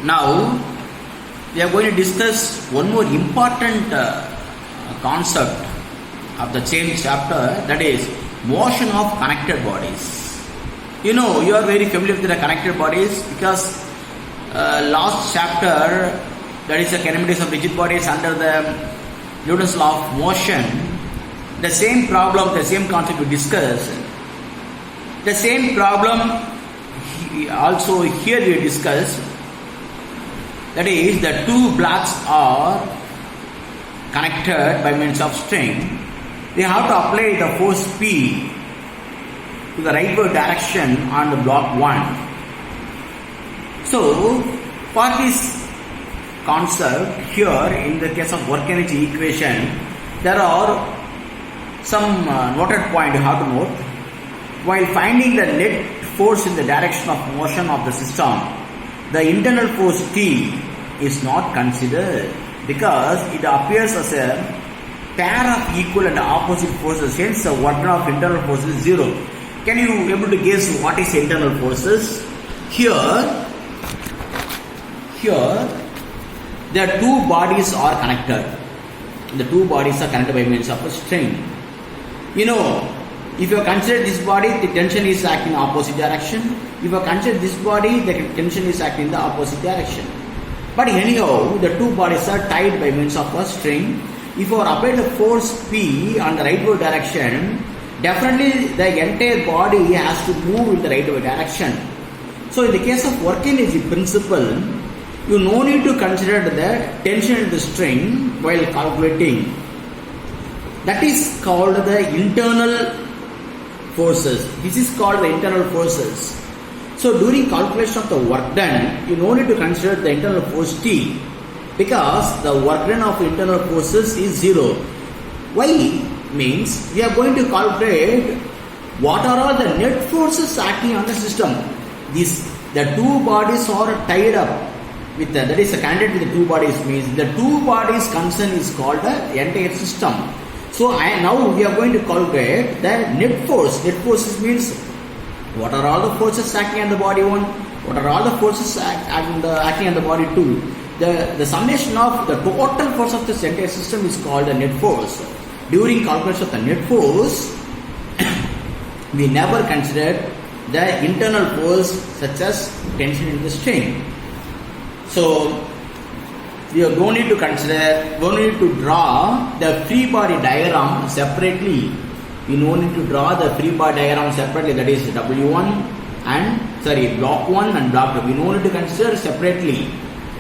Now we are going to discuss one more important concept of the same chapter, that is motion of connected bodies. You know, you are very familiar with the connected bodies because last chapter, that is the kinematics of rigid bodies under the Newton's law of motion, the same problem, the same concept we discussed. The same problem also here we discuss, that is the two blocks are connected by means of string. We have to apply the force P to the rightward direction on the block 1. So for this concept here, in the case of work energy equation, there are some noted point you have to note. While finding the net force in the direction of motion of the system, the internal force T is not considered because it appears as a pair of equal and opposite forces, hence the work done of internal force is 0. Can you able to guess what is internal forces? Here the two bodies are connected. The two bodies are connected by means of a string. You know, if you consider this body, the tension is acting in opposite direction. If you consider this body, the tension is acting in the opposite direction. But anyhow, the two bodies are tied by means of a string. If you apply the force P on the rightward direction, definitely the entire body has to move in the rightward direction. So in the case of work energy principle, you no need to consider the tension in the string while calculating. That is called the internal forces. This is called the internal forces. So during calculation of the work done, you no need to consider the internal force T because the work done of internal forces is 0. Why? Means we are going to calculate what are all the net forces acting on the system. The two bodies are tied up with that is connected with the two bodies, means the two bodies concern is called the entire system. So now we are going to calculate the net force. Net forces means what are all the forces acting on the body 1, what are all the forces acting on the body 2. The summation of the total force of this entire system is called the net force. During calculation of the net force, we never considered the internal force such as tension in the string. So we don't need to draw the free body diagram separately. We don't need to draw the free body diagram separately, that is block 1 and block 2. We don't need to consider separately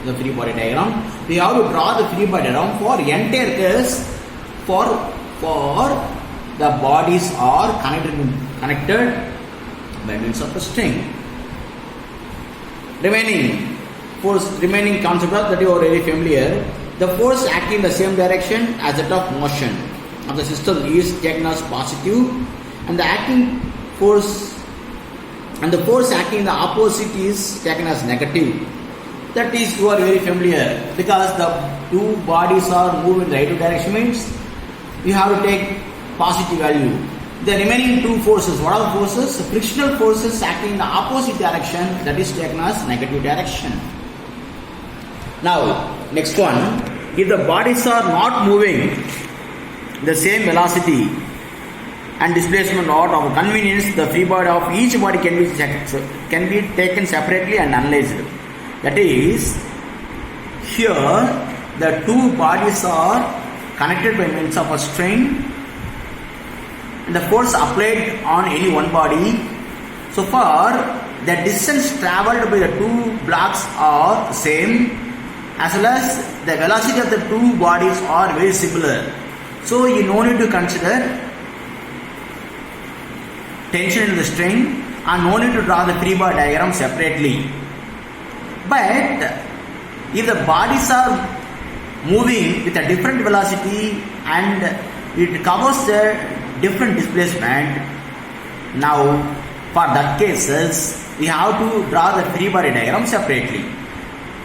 the free body diagram. We have to draw the free body diagram for entire case for the bodies are connected by means of a string. Remaining concept that you are very familiar. The force acting in the same direction as that of motion of the system is taken as positive, and the force acting in the opposite is taken as negative. That is, you are very familiar because the two bodies are moving in the right direction, means you have to take positive value. The remaining two forces, what are the forces? The frictional forces acting in the opposite direction, that is taken as negative direction. Now, next one, if the bodies are not moving the same velocity and displacement rate of convenience, the free body of each body can be taken separately and analyzed. That is, here the two bodies are connected by means of a string and the force applied on any one body. So far, the distance travelled by the two blocks are same, as well as the velocity of the two bodies are very similar. So you no need to consider tension in the string and no need to draw the free body diagram separately. But if the bodies are moving with a different velocity and it covers the different displacement, now for that cases we have to draw the free body diagram separately.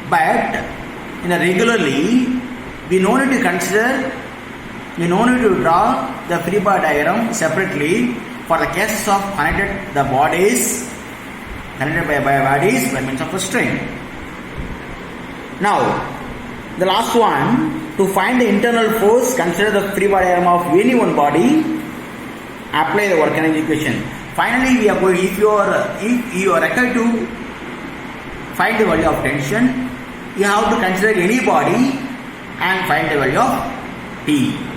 But in a regularly, we no need to draw the free body diagram separately for the cases of connected by bodies by means of a string. Now, the last one, to find the internal force, consider the free body diagram of any one body, apply the work energy equation. Finally, we are going, if you are required to find the value of tension, you have to consider any body and find the value of T.